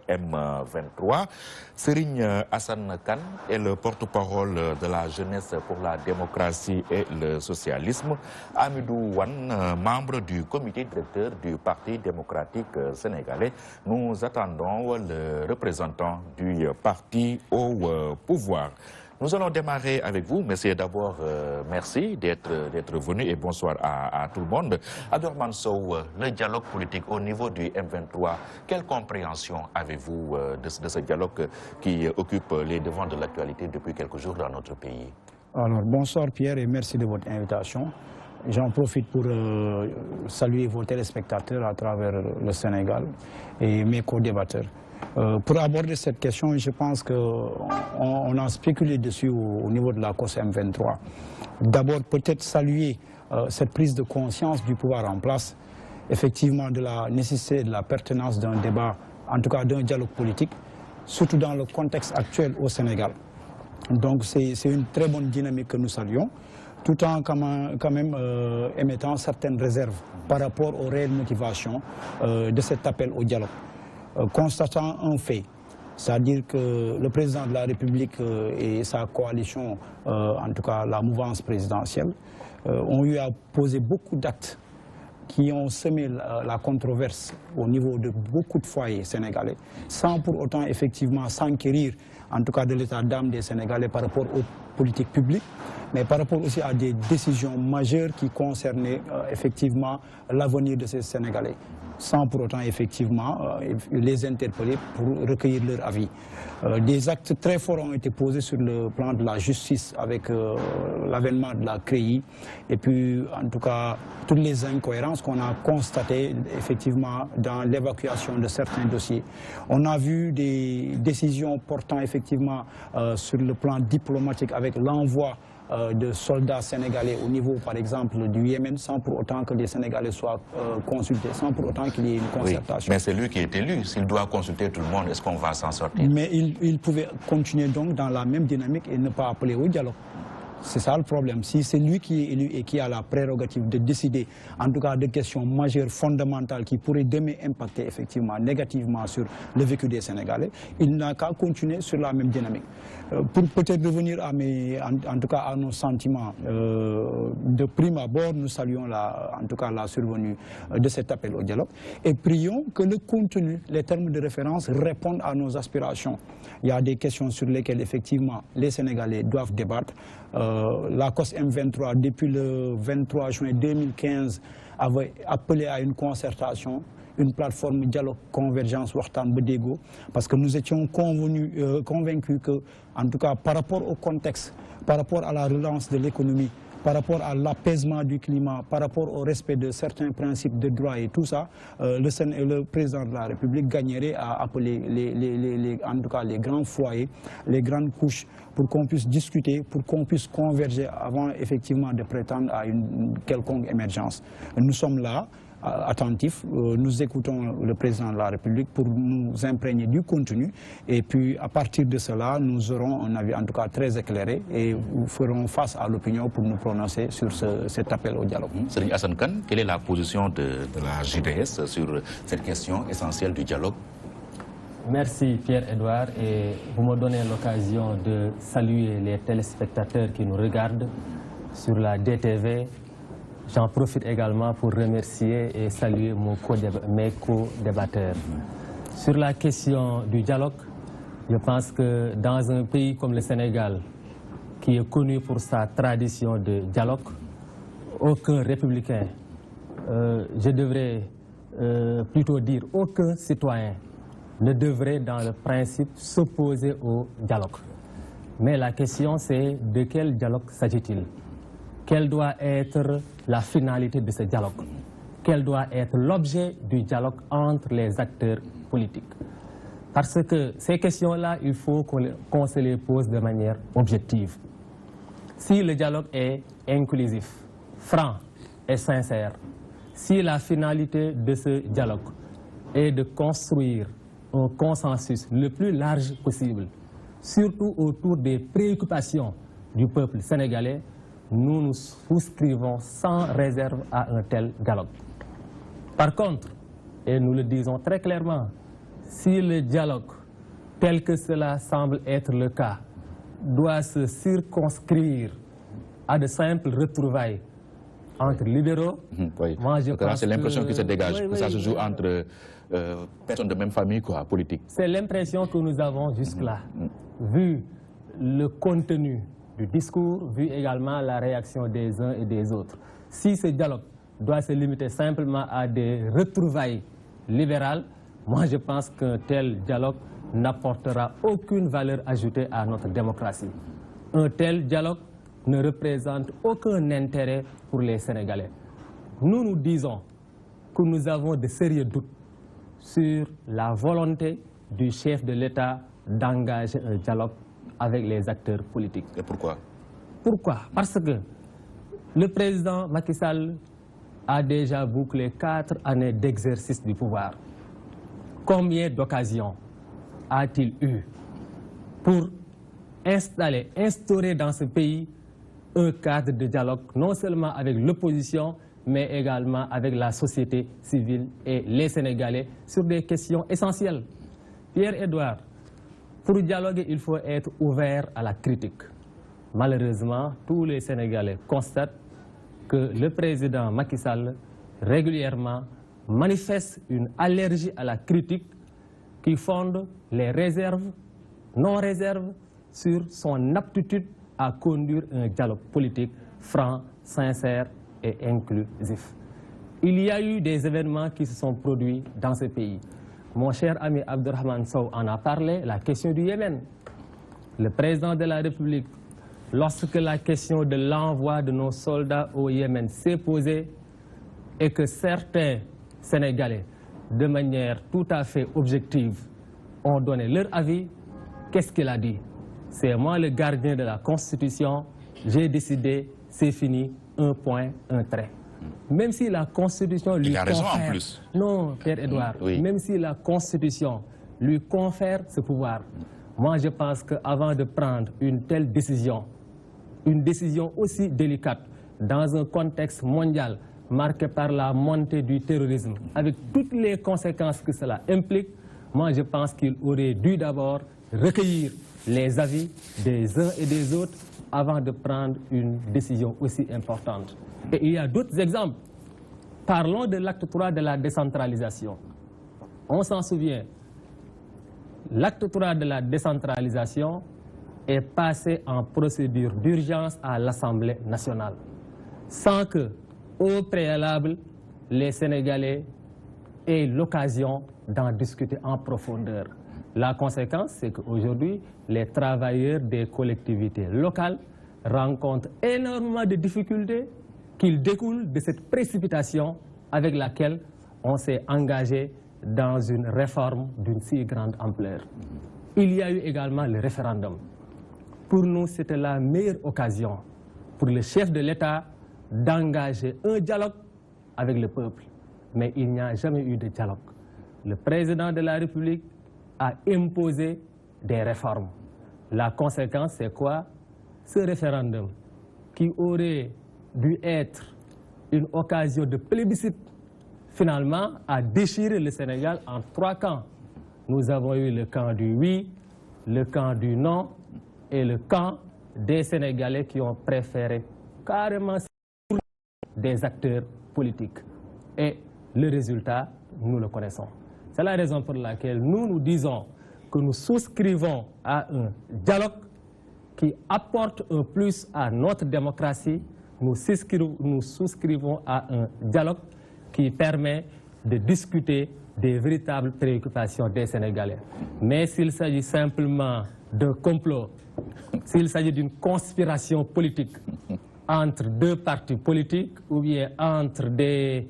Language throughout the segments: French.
M23. Serigne Hassan Kane est le porte-parole de la jeunesse pour la démocratie et le socialisme. Amidou Wan, membre du comité directeur du Parti démocratique sénégalais. Nous attendons le représentant du parti au pouvoir. Nous allons démarrer avec vous. Monsieur, d'abord, merci d'être venu et bonsoir à tout le monde. Abdourahmane Sow, le dialogue politique au niveau du M23, quelle compréhension avez-vous de ce dialogue qui occupe les devants de l'actualité depuis quelques jours dans notre pays? Alors, bonsoir Pierre et merci de votre invitation. J'en profite pour saluer vos téléspectateurs à travers le Sénégal et mes co-débatteurs. Pour aborder cette question, je pense qu'on a spéculé dessus au niveau de la COS M23. D'abord, peut-être saluer cette prise de conscience du pouvoir en place, effectivement de la nécessité et de la pertinence d'un débat, en tout cas d'un dialogue politique, surtout dans le contexte actuel au Sénégal. Donc c'est une très bonne dynamique que nous saluons, tout en quand même émettant certaines réserves par rapport aux réelles motivations de cet appel au dialogue. Constatant un fait, c'est-à-dire que le président de la République et sa coalition, en tout cas la mouvance présidentielle, ont eu à poser beaucoup d'actes qui ont semé la controverse au niveau de beaucoup de foyers sénégalais, sans pour autant effectivement s'enquérir, en tout cas de l'état d'âme des Sénégalais par rapport aux politiques publiques, mais par rapport aussi à des décisions majeures qui concernaient effectivement l'avenir de ces Sénégalais, sans pour autant effectivement les interpeller pour recueillir leur avis. Des actes très forts ont été posés sur le plan de la justice avec l'avènement de la CREI et puis en tout cas toutes les incohérences qu'on a constatées effectivement dans l'évacuation de certains dossiers. On a vu des décisions portant effectivement sur le plan diplomatique avec l'envoi de soldats sénégalais au niveau, par exemple, du Yémen, sans pour autant que les Sénégalais soient consultés, sans pour autant qu'il y ait une concertation. Oui, mais c'est lui qui est élu. S'il doit consulter tout le monde, est-ce qu'on va s'en sortir? Mais il pouvait continuer donc dans la même dynamique et ne pas appeler au dialogue. C'est ça le problème. Si c'est lui qui est élu et qui a la prérogative de décider, en tout cas de questions majeures, fondamentales, qui pourraient demain impacter effectivement négativement sur le vécu des Sénégalais, il n'a qu'à continuer sur la même dynamique. Pour peut-être revenir à en tout cas à nos sentiments, de prime abord, nous saluons en tout cas la survenue de cet appel au dialogue et prions que le contenu, les termes de référence répondent à nos aspirations. Il y a des questions sur lesquelles effectivement les Sénégalais doivent débattre. La COS M23, depuis le 23 juin 2015, avait appelé à une concertation, une plateforme dialogue, convergence, Wartan Bedego, parce que nous étions convaincus que, en tout cas par rapport au contexte, par rapport à la relance de l'économie, par rapport à l'apaisement du climat, par rapport au respect de certains principes de droit et tout ça, le président de la République gagnerait à appeler en tout cas les grands foyers, les grandes couches, pour qu'on puisse discuter, pour qu'on puisse converger avant effectivement de prétendre à une quelconque émergence. Nous sommes là, attentifs, nous écoutons le président de la République pour nous imprégner du contenu et puis à partir de cela, nous aurons un avis en tout cas très éclairé et nous ferons face à l'opinion pour nous prononcer sur cet appel au dialogue. Serigne Hassan Kane, quelle est la position de la JDS sur cette question essentielle du dialogue? Merci Pierre-Edouard et vous me donnez l'occasion de saluer les téléspectateurs qui nous regardent sur la DTV. J'en profite également pour remercier et saluer mes co-débatteurs. Sur la question du dialogue, je pense que dans un pays comme le Sénégal, qui est connu pour sa tradition de dialogue, aucun républicain, je devrais plutôt dire aucun citoyen, ne devrait dans le principe s'opposer au dialogue. Mais la question c'est de quel dialogue s'agit-il? Quelle doit être la finalité de ce dialogue? Quel doit être l'objet du dialogue entre les acteurs politiques? Parce que ces questions-là, il faut qu'on se les pose de manière objective. Si le dialogue est inclusif, franc et sincère, si la finalité de ce dialogue est de construire un consensus le plus large possible, surtout autour des préoccupations du peuple sénégalais, nous nous souscrivons sans réserve à un tel dialogue. Par contre, et nous le disons très clairement, si le dialogue, tel que cela semble être le cas, doit se circonscrire à de simples retrouvailles entre libéraux, oui. moi je pense c'est l'impression qui se dégage, oui, que ça se joue entre personnes de même famille, quoi, politique. C'est l'impression que nous avons jusque-là, vu le contenu du discours, vu également la réaction des uns et des autres. Si ce dialogue doit se limiter simplement à des retrouvailles libérales, moi je pense qu'un tel dialogue n'apportera aucune valeur ajoutée à notre démocratie. Un tel dialogue ne représente aucun intérêt pour les Sénégalais. Nous disons que nous avons de sérieux doutes sur la volonté du chef de l'État d'engager un dialogue avec les acteurs politiques. Et pourquoi? Pourquoi? Parce que le président Macky Sall a déjà bouclé 4 années d'exercice du pouvoir. Combien d'occasions a-t-il eu pour instaurer dans ce pays un cadre de dialogue, non seulement avec l'opposition, mais également avec la société civile et les Sénégalais sur des questions essentielles? Pierre-Edouard, pour dialoguer, il faut être ouvert à la critique. Malheureusement, tous les Sénégalais constatent que le président Macky Sall, régulièrement, manifeste une allergie à la critique qui fonde les réserves, non-réserves, sur son aptitude à conduire un dialogue politique franc, sincère et inclusif. Il y a eu des événements qui se sont produits dans ce pays. Mon cher ami Abdourahmane Sow en a parlé, la question du Yémen. Le président de la République, lorsque la question de l'envoi de nos soldats au Yémen s'est posée et que certains Sénégalais, de manière tout à fait objective, ont donné leur avis, qu'est-ce qu'il a dit? C'est moi le gardien de la Constitution, j'ai décidé, c'est fini, un point, un trait. Même si la Constitution lui confère... Il a raison en plus. Non, Pierre-Edouard, oui. Même si la Constitution lui confère ce pouvoir, moi je pense qu'avant de prendre une telle décision, une décision aussi délicate, dans un contexte mondial marqué par la montée du terrorisme, avec toutes les conséquences que cela implique, moi je pense qu'il aurait dû d'abord recueillir les avis des uns et des autres avant de prendre une décision aussi importante. Et il y a d'autres exemples. Parlons de l'acte 3 de la décentralisation. On s'en souvient. L'acte 3 de la décentralisation est passé en procédure d'urgence à l'Assemblée nationale, sans que, au préalable, les Sénégalais aient l'occasion d'en discuter en profondeur. La conséquence, c'est qu'aujourd'hui, les travailleurs des collectivités locales rencontrent énormément de difficultés qui découlent de cette précipitation avec laquelle on s'est engagé dans une réforme d'une si grande ampleur. Il y a eu également le référendum. Pour nous, c'était la meilleure occasion pour le chef de l'État d'engager un dialogue avec le peuple. Mais il n'y a jamais eu de dialogue. Le président de la République a imposé des réformes. La conséquence, c'est quoi? Ce référendum qui aurait dû être une occasion de plébiscite, finalement, a déchiré le Sénégal en 3 camps. Nous avons eu le camp du oui, le camp du non et le camp des Sénégalais qui ont préféré carrément des acteurs politiques. Et le résultat, nous le connaissons. C'est la raison pour laquelle nous disons que nous souscrivons à un dialogue qui apporte un plus à notre démocratie. Nous souscrivons à un dialogue qui permet de discuter des véritables préoccupations des Sénégalais. Mais s'il s'agit simplement d'un complot, s'il s'agit d'une conspiration politique entre 2 partis politiques ou bien entre des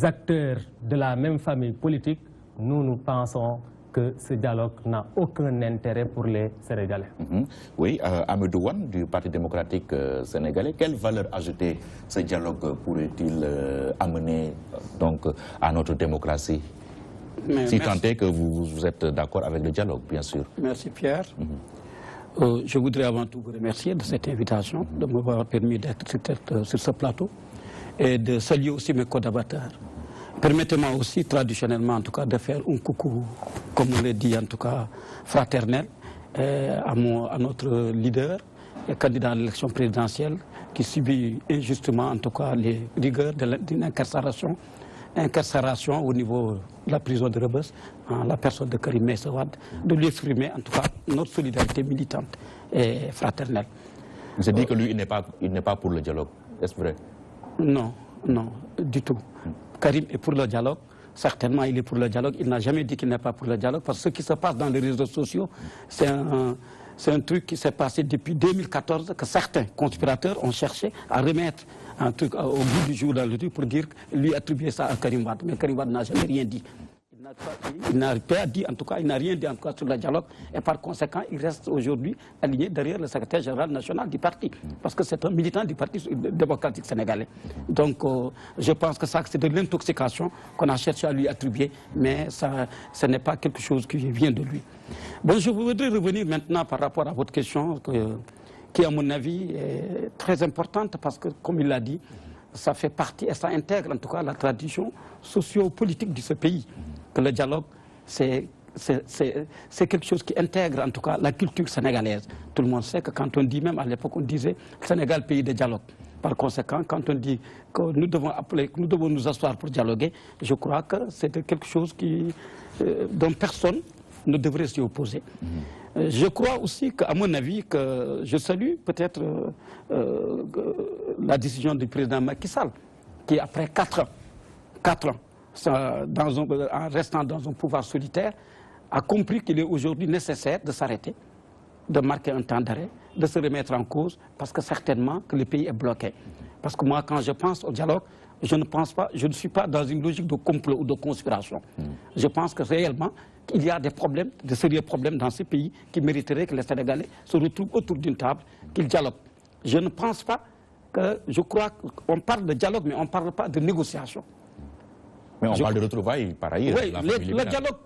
acteurs de la même famille politique, nous pensons que ce dialogue n'a aucun intérêt pour les Sénégalais. Oui, Amadou Wane du Parti démocratique sénégalais, quelle valeur ajoutée ce dialogue pourrait-il amener donc, à notre démocratie? Si tant est que vous êtes d'accord avec le dialogue, bien sûr. Merci Pierre. Je voudrais avant tout vous remercier de cette invitation, de m'avoir permis d'être sur ce plateau et de saluer aussi mes collaborateurs. Permettez-moi aussi, traditionnellement en tout cas, de faire un coucou, comme on l'a dit en tout cas, fraternel, à notre leader, et candidat à l'élection présidentielle, qui subit injustement en tout cas les rigueurs d'une incarcération au niveau de la prison de Rebeuss, en la personne de Karim Meïssa Wade, de lui exprimer en tout cas notre solidarité militante et fraternelle. Vous avez dit que lui, il n'est pas pour le dialogue, est-ce vrai? Non, non, du tout. Karim est pour le dialogue, certainement il est pour le dialogue, il n'a jamais dit qu'il n'est pas pour le dialogue, parce que ce qui se passe dans les réseaux sociaux, c'est un truc qui s'est passé depuis 2014, que certains conspirateurs ont cherché à remettre un truc au bout du jour dans le truc pour dire, lui attribuer ça à Karim Wade. Mais Karim Wade n'a jamais rien dit. Il n'a pas dit, en tout cas, il n'a rien dit en tout cas sur le dialogue, et par conséquent, il reste aujourd'hui aligné derrière le secrétaire général national du parti, parce que c'est un militant du Parti démocratique sénégalais. Donc, je pense que ça, c'est de l'intoxication qu'on a cherché à lui attribuer, mais ça, ce n'est pas quelque chose qui vient de lui. Bon, je voudrais revenir maintenant par rapport à votre question, qui, à mon avis, est très importante, parce que, comme il l'a dit, ça fait partie, et ça intègre en tout cas la tradition socio-politique de ce pays. Que le dialogue, c'est quelque chose qui intègre en tout cas la culture sénégalaise. Tout le monde sait que quand on dit, même à l'époque, on disait Sénégal, pays de dialogue. Par conséquent, quand on dit que nous devons nous asseoir pour dialoguer, je crois que c'est quelque chose dont personne ne devrait s'y opposer. Je crois aussi qu'à mon avis, que je salue peut-être la décision du président Macky Sall, qui après 4 ans, en restant dans un pouvoir solitaire, a compris qu'il est aujourd'hui nécessaire de s'arrêter, de marquer un temps d'arrêt, de se remettre en cause, parce que certainement que le pays est bloqué. Parce que moi, quand je pense au dialogue, je ne suis pas dans une logique de complot ou de conspiration. Je pense que réellement, il y a des problèmes, de sérieux problèmes dans ce pays qui mériteraient que les Sénégalais se retrouvent autour d'une table, qu'ils dialoguent. Je ne pense pas que, je crois qu'on parle de dialogue, mais on ne parle pas de négociation. Mais on parle de retrouvailles par ailleurs. Oui,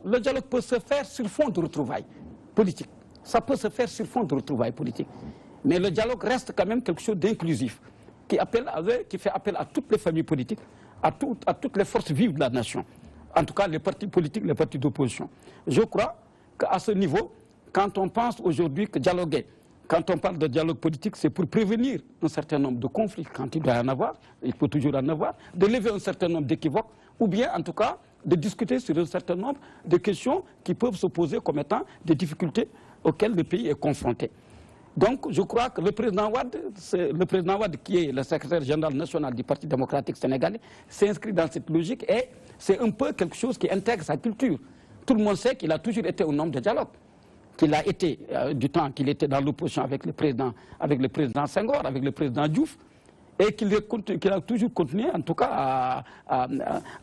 le dialogue peut se faire sur fond de retrouvailles politiques. Ça peut se faire sur fond de retrouvailles politiques. Mais le dialogue reste quand même quelque chose d'inclusif, qui fait appel à toutes les familles politiques, à toutes les forces vives de la nation. En tout cas, les partis politiques, les partis d'opposition. Je crois qu'à ce niveau, quand on pense aujourd'hui que dialoguer, quand on parle de dialogue politique, c'est pour prévenir un certain nombre de conflits, quand il doit y en avoir, il peut toujours en avoir, de lever un certain nombre d'équivoques, ou bien en tout cas de discuter sur un certain nombre de questions qui peuvent se poser comme étant des difficultés auxquelles le pays est confronté. Donc je crois que le président Wade qui est le secrétaire général national du Parti démocratique sénégalais, s'inscrit dans cette logique et c'est un peu quelque chose qui intègre sa culture. Tout le monde sait qu'il a toujours été un homme de dialogue, qu'il a été, du temps qu'il était dans l'opposition avec le président Senghor, avec le président Diouf, et qu'il a toujours continué, en tout cas,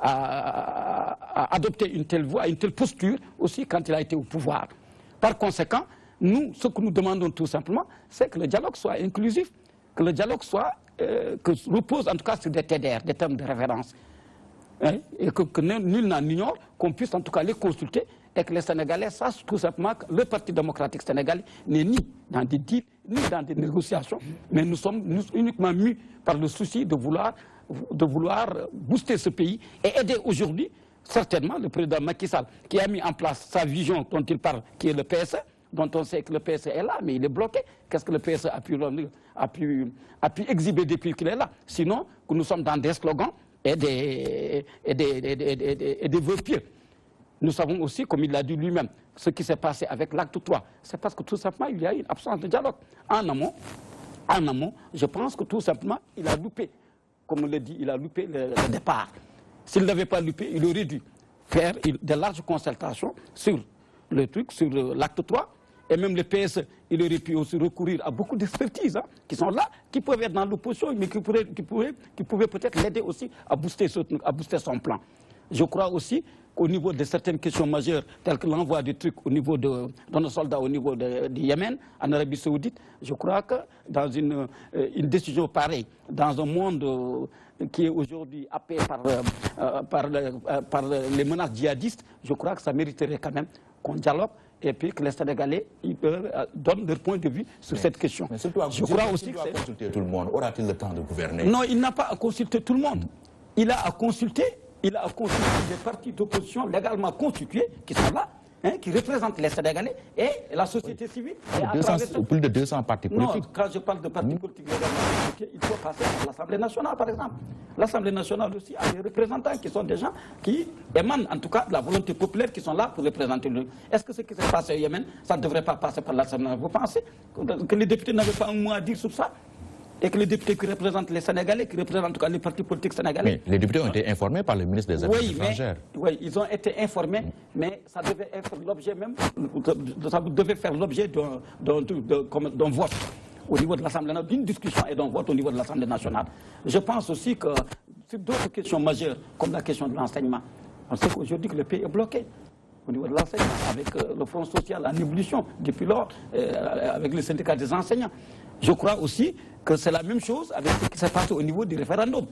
à adopter une telle voie, une telle posture aussi quand il a été au pouvoir. Par conséquent, nous, ce que nous demandons tout simplement, c'est que le dialogue soit inclusif, que le dialogue repose en tout cas sur des TDR, des termes de référence, hein, et que nul n'en ignore, qu'on puisse en tout cas les consulter, et que les Sénégalais sachent tout simplement que le Parti démocratique sénégalais n'est ni dans des deals, ni dans des négociations, mais nous sommes uniquement mus par le souci de vouloir booster ce pays et aider aujourd'hui, certainement, le président Macky Sall, qui a mis en place sa vision dont il parle, qui est le PSE, dont on sait que le PSE est là, mais il est bloqué. Qu'est-ce que le PSE a pu exhiber depuis qu'il est là? Sinon, que nous sommes dans des slogans et des vœux pieux. Nous savons aussi, comme il l'a dit lui-même, ce qui s'est passé avec l'acte 3. C'est parce que tout simplement, il y a eu une absence de dialogue. En amont, je pense que tout simplement, il a loupé, comme on l'a dit, il a loupé le départ. S'il n'avait pas loupé, il aurait dû faire de larges consultations sur le truc, sur l'acte 3. Et même le PS, il aurait pu aussi recourir à beaucoup d'expertises qui sont là, qui peuvent être dans l'opposition, mais qui pouvaient peut-être l'aider aussi à booster son plan. Je crois aussi qu'au niveau de certaines questions majeures, telles que l'envoi des trucs au niveau de nos soldats au niveau du Yémen, en Arabie Saoudite, je crois que dans une décision pareille, dans un monde qui est aujourd'hui happé par les menaces djihadistes, je crois que ça mériterait quand même qu'on dialogue et puis que les Sénégalais donnent leur point de vue sur cette question. Mais surtout, je crois aussi qu'il doit consulter tout le monde. Aura-t-il le temps de gouverner? Non, il n'a pas à consulter tout le monde. Il a à consulter il a constitué des partis d'opposition légalement constitués qui sont là, qui représentent les Sénégalais et la société civile. Plus de 200 partis politiques. Non, quand je parle de partis politiques légalement constitués, il faut passer par l'Assemblée nationale, par exemple. L'Assemblée nationale aussi a des représentants qui sont des gens qui émanent en tout cas de la volonté populaire, qui sont là pour représenter le... Est-ce que ce qui s'est passé au Yémen, ça ne devrait pas passer par l'Assemblée nationale? Vous pensez que les députés n'avaient pas un mot à dire sur ça? Et que les députés qui représentent les Sénégalais, qui représentent en tout cas les partis politiques sénégalais... Mais les députés ont été informés par le ministre des Affaires étrangères. Oui, ils ont été informés, mais ça devait être l'objet même, ça devait faire l'objet d'un vote au niveau de l'Assemblée nationale, d'une discussion et d'un vote au niveau de l'Assemblée nationale. Je pense aussi que sur d'autres questions majeures, comme la question de l'enseignement, on sait qu'aujourd'hui que le pays est bloqué au niveau de l'enseignement, avec le Front social en ébullition depuis lors, avec le syndicat des enseignants. Je crois aussi que c'est la même chose avec ce qui s'est passé au niveau du référendum.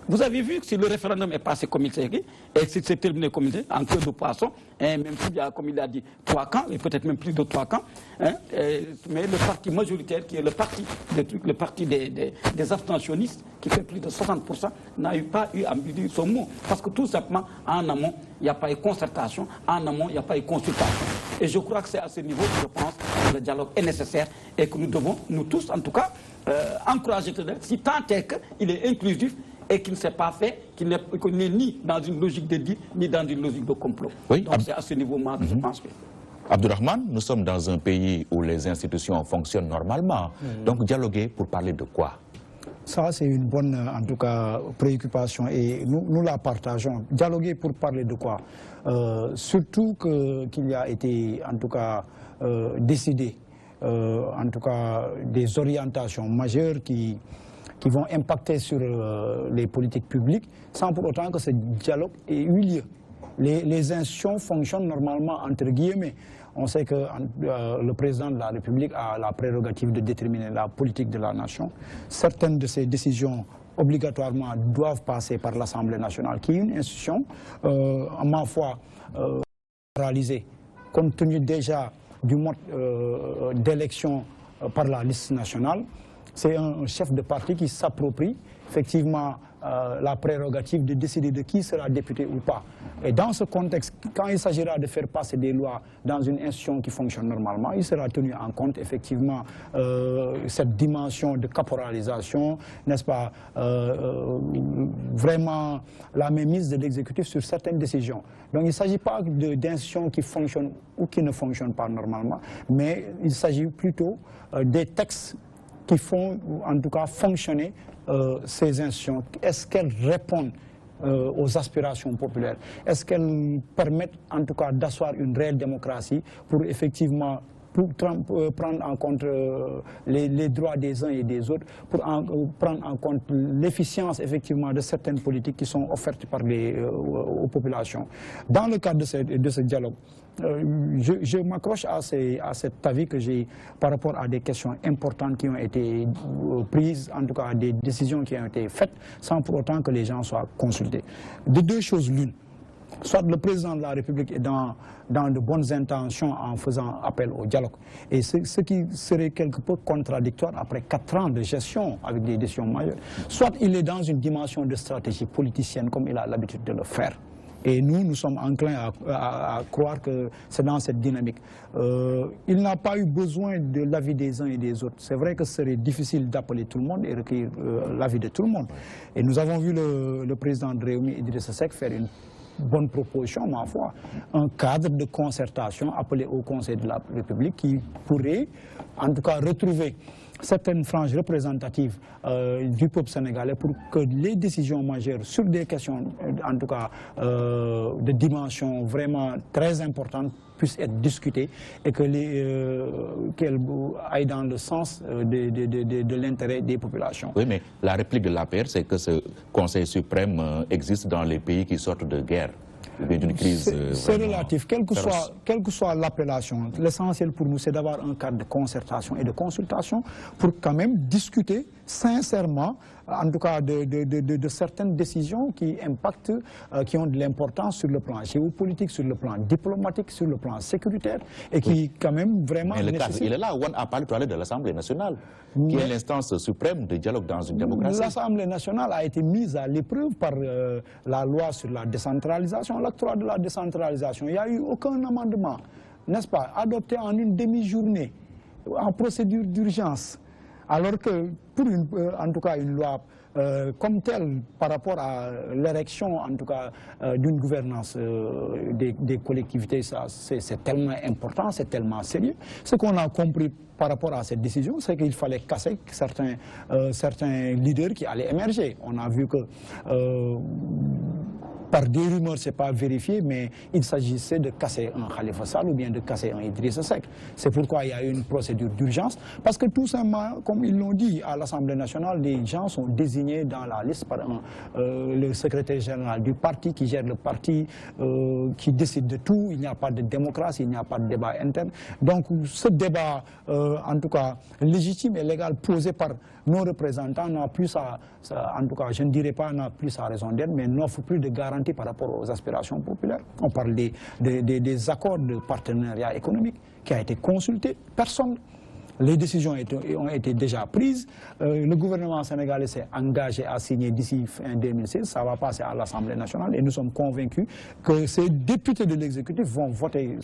Vous avez vu que si le référendum est passé comme il s'est écrit, et si c'est terminé comme il s'est en queue de poisson, même s'il y a, comme il a dit, 3 camps, et peut-être même plus de 3 camps, mais le parti majoritaire, qui est le parti des abstentionnistes, qui fait plus de 60%, n'a pas eu à dire son mot. Parce que tout simplement, en amont, il n'y a pas eu concertation, en amont, il n'y a pas eu consultation. Et je crois que c'est à ce niveau que je pense que le dialogue est nécessaire et que nous devons, nous tous en tout cas, encourager, si tant est qu'il est inclusif, et qui ne s'est pas fait, qui n'est ni dans une logique de deal, ni dans une logique de complot. Oui, donc c'est à ce niveau-là que je pense que... Abdourahmane, nous sommes dans un pays où les institutions fonctionnent normalement. Donc dialoguer pour parler de quoi? Ça, c'est une bonne, en tout cas, préoccupation et nous la partageons. Dialoguer pour parler de quoi? Surtout qu'il y a été, en tout cas, décidé, en tout cas, des orientations majeures qui vont impacter sur les politiques publiques, sans pour autant que ce dialogue ait eu lieu. Les institutions fonctionnent normalement entre guillemets. On sait que le président de la République a la prérogative de déterminer la politique de la nation. Certaines de ces décisions, obligatoirement, doivent passer par l'Assemblée nationale, qui est une institution, à ma foi, réalisée, compte tenu déjà du mode d'élection par la liste nationale. C'est un chef de parti qui s'approprie effectivement la prérogative de décider de qui sera député ou pas. Et dans ce contexte, quand il s'agira de faire passer des lois dans une institution qui fonctionne normalement, il sera tenu en compte effectivement cette dimension de caporalisation, n'est-ce pas, vraiment la mainmise de l'exécutif sur certaines décisions. Donc il ne s'agit pas d'institutions qui fonctionnent ou qui ne fonctionnent pas normalement, mais il s'agit plutôt des textes qui font, en tout cas, fonctionner ces institutions. Est-ce qu'elles répondent aux aspirations populaires? Est-ce qu'elles permettent, en tout cas, d'asseoir une réelle démocratie pour effectivement prendre en compte les droits des uns et des autres, pour prendre en compte l'efficience, effectivement, de certaines politiques qui sont offertes par aux populations. Dans le cadre de ce dialogue, je m'accroche à cet avis que j'ai par rapport à des questions importantes qui ont été prises, en tout cas des décisions qui ont été faites, sans pour autant que les gens soient consultés. De deux choses l'une. Soit le président de la République est dans de bonnes intentions en faisant appel au dialogue. Et ce qui serait quelque peu contradictoire après 4 ans de gestion avec des décisions majeures. Soit il est dans une dimension de stratégie politicienne comme il a l'habitude de le faire. Et nous sommes enclins à croire que c'est dans cette dynamique. Il n'a pas eu besoin de l'avis des uns et des autres. C'est vrai que ce serait difficile d'appeler tout le monde et recueillir l'avis de tout le monde. Et nous avons vu le président de Réumi, Idrissa Seck, faire une bonne proposition, ma foi, un cadre de concertation appelé au Conseil de la République qui pourrait, en tout cas, retrouver certaines franges représentatives du peuple sénégalais pour que les décisions majeures sur des questions, en tout cas, de dimension vraiment très importante, puissent être discutées et qu'elles aillent dans le sens de l'intérêt des populations. Oui, mais la réplique de l'APR, c'est que ce Conseil suprême existe dans les pays qui sortent de guerre. C'est relatif, quelle que soit l'appellation. L'essentiel pour nous, c'est d'avoir un cadre de concertation et de consultation pour quand même discuter sincèrement en tout cas de certaines décisions qui impactent, qui ont de l'importance sur le plan géopolitique, sur le plan diplomatique, sur le plan sécuritaire, et qui quand même vraiment... Mais le cadre, il est là. On a parlé tout à l'heure de l'Assemblée nationale, qui est l'instance suprême de dialogue dans une démocratie. L'Assemblée nationale a été mise à l'épreuve par la loi sur la décentralisation, l'octroi de la décentralisation. Il n'y a eu aucun amendement, n'est-ce pas, adopté en une demi-journée, en procédure d'urgence, alors que pour en tout cas une loi comme telle par rapport à l'érection en tout cas d'une gouvernance des collectivités, c'est tellement important, c'est tellement sérieux. Ce qu'on a compris par rapport à cette décision, c'est qu'il fallait casser certains leaders qui allaient émerger. On a vu que par des rumeurs, ce n'est pas vérifié, mais il s'agissait de casser un Khalifa Sall ou bien de casser un Idrissa Seck. C'est pourquoi il y a eu une procédure d'urgence, parce que tout simplement, comme ils l'ont dit à l'Assemblée nationale, les gens sont désignés dans la liste par le secrétaire général du parti qui gère le parti, qui décide de tout. Il n'y a pas de démocratie, il n'y a pas de débat interne. Donc ce débat, en tout cas légitime et légal, posé par nos représentants n'a plus en tout cas, je ne dirais pas n'a plus sa raison d'être, mais n'offre plus de garantie par rapport aux aspirations populaires. On parle des accords de partenariat économique qui a été consulté, personne. Les décisions ont été déjà prises. Le gouvernement sénégalais s'est engagé à signer d'ici fin 2016. Ça va passer à l'Assemblée nationale et nous sommes convaincus que ces députés de l'exécutif vont voter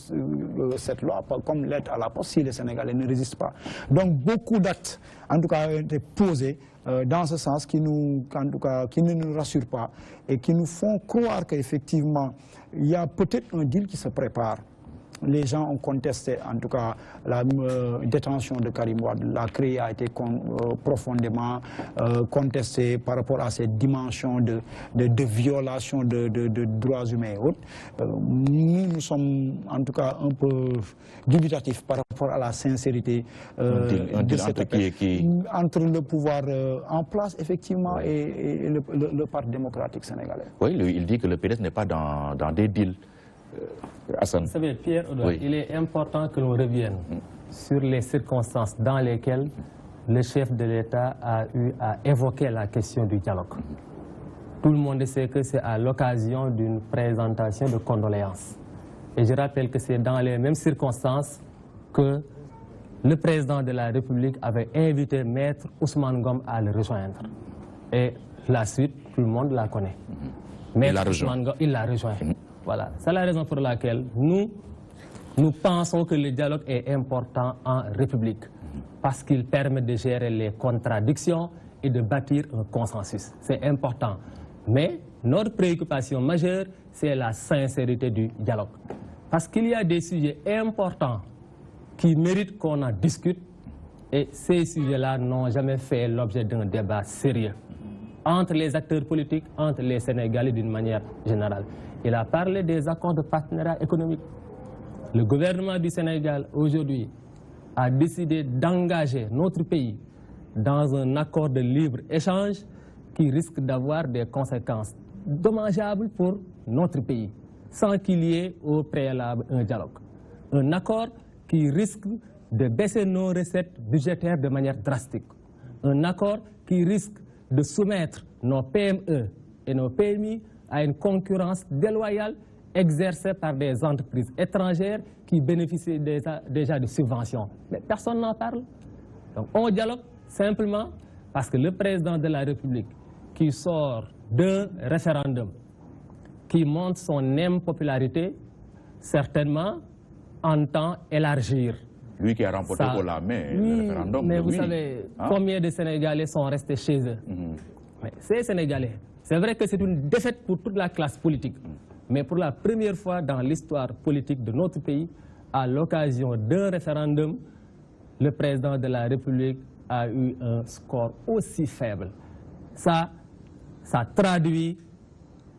cette loi comme lettre à la poste si les Sénégalais ne résistent pas. Donc beaucoup d'actes, en tout cas, ont été posés dans ce sens qui ne nous rassurent pas et qui nous font croire qu'effectivement, il y a peut-être un deal qui se prépare. Les gens ont contesté, en tout cas, la détention de Karim Wade. La CREI a été profondément contestée par rapport à cette dimension de violation de droits humains et autres. Nous sommes, en tout cas, un peu dubitatifs par rapport à la sincérité de cette affaire entre le pouvoir en place, effectivement, et le parti démocratique sénégalais. Oui, il dit que le PDS n'est pas dans des deals. Vous savez, Pierre, oui. Il est important que l'on revienne sur les circonstances dans lesquelles le chef de l'État a eu à évoquer la question du dialogue. Tout le monde sait que c'est à l'occasion d'une présentation de condoléances. Et je rappelle que c'est dans les mêmes circonstances que le président de la République avait invité Maître Ousmane Ngom à le rejoindre. Et la suite, tout le monde la connaît. Maître Ousmane Ngom, il l'a rejoint. Voilà, c'est la raison pour laquelle nous pensons que le dialogue est important en République, parce qu'il permet de gérer les contradictions et de bâtir un consensus. C'est important. Mais notre préoccupation majeure, c'est la sincérité du dialogue. Parce qu'il y a des sujets importants qui méritent qu'on en discute, et ces sujets-là n'ont jamais fait l'objet d'un débat sérieux entre les acteurs politiques, entre les Sénégalais d'une manière générale. Il a parlé des accords de partenariat économique. Le gouvernement du Sénégal, aujourd'hui, a décidé d'engager notre pays dans un accord de libre-échange qui risque d'avoir des conséquences dommageables pour notre pays, sans qu'il y ait au préalable un dialogue. Un accord qui risque de baisser nos recettes budgétaires de manière drastique. Un accord qui risque de soumettre nos PME et nos PMI à une concurrence déloyale exercée par des entreprises étrangères qui bénéficient déjà de subventions. Mais personne n'en parle. Donc on dialogue simplement parce que le président de la République, qui sort d'un référendum, qui monte son impopularité, certainement entend élargir. Lui qui a remporté pour la main le référendum. Mais vous savez, combien de Sénégalais sont restés chez eux? Mais ces Sénégalais, c'est vrai que c'est une défaite pour toute la classe politique. Mais pour la première fois dans l'histoire politique de notre pays, à l'occasion d'un référendum, le président de la République a eu un score aussi faible. Ça traduit,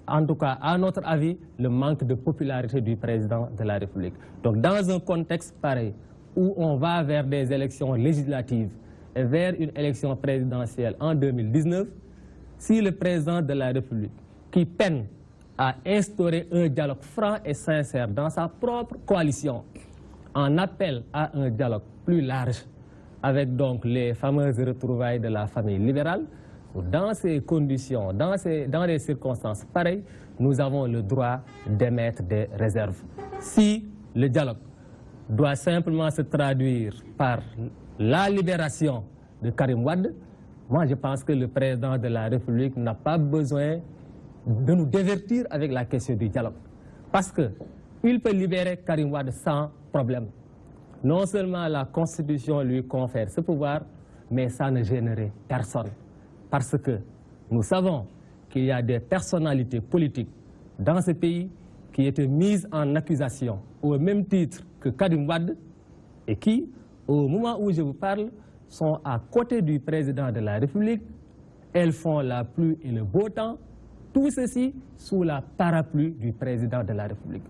en tout cas à notre avis, le manque de popularité du président de la République. Donc dans un contexte pareil, où on va vers des élections législatives et vers une élection présidentielle en 2019, si le président de la République, qui peine à instaurer un dialogue franc et sincère dans sa propre coalition, en appelle à un dialogue plus large, avec donc les fameuses retrouvailles de la famille libérale, dans ces conditions, dans des circonstances pareilles, nous avons le droit d'émettre des réserves. Si le dialogue doit simplement se traduire par la libération de Karim Wade, moi je pense que le président de la République n'a pas besoin de nous divertir avec la question du dialogue. Parce qu'il peut libérer Karim Wade sans problème. Non seulement la Constitution lui confère ce pouvoir, mais ça ne gênerait personne. Parce que nous savons qu'il y a des personnalités politiques dans ce pays qui étaient mises en accusation au même titre que Karim Wade et qui, au moment où je vous parle, sont à côté du président de la République. Elles font la pluie et le beau temps, tout ceci sous la parapluie du président de la République.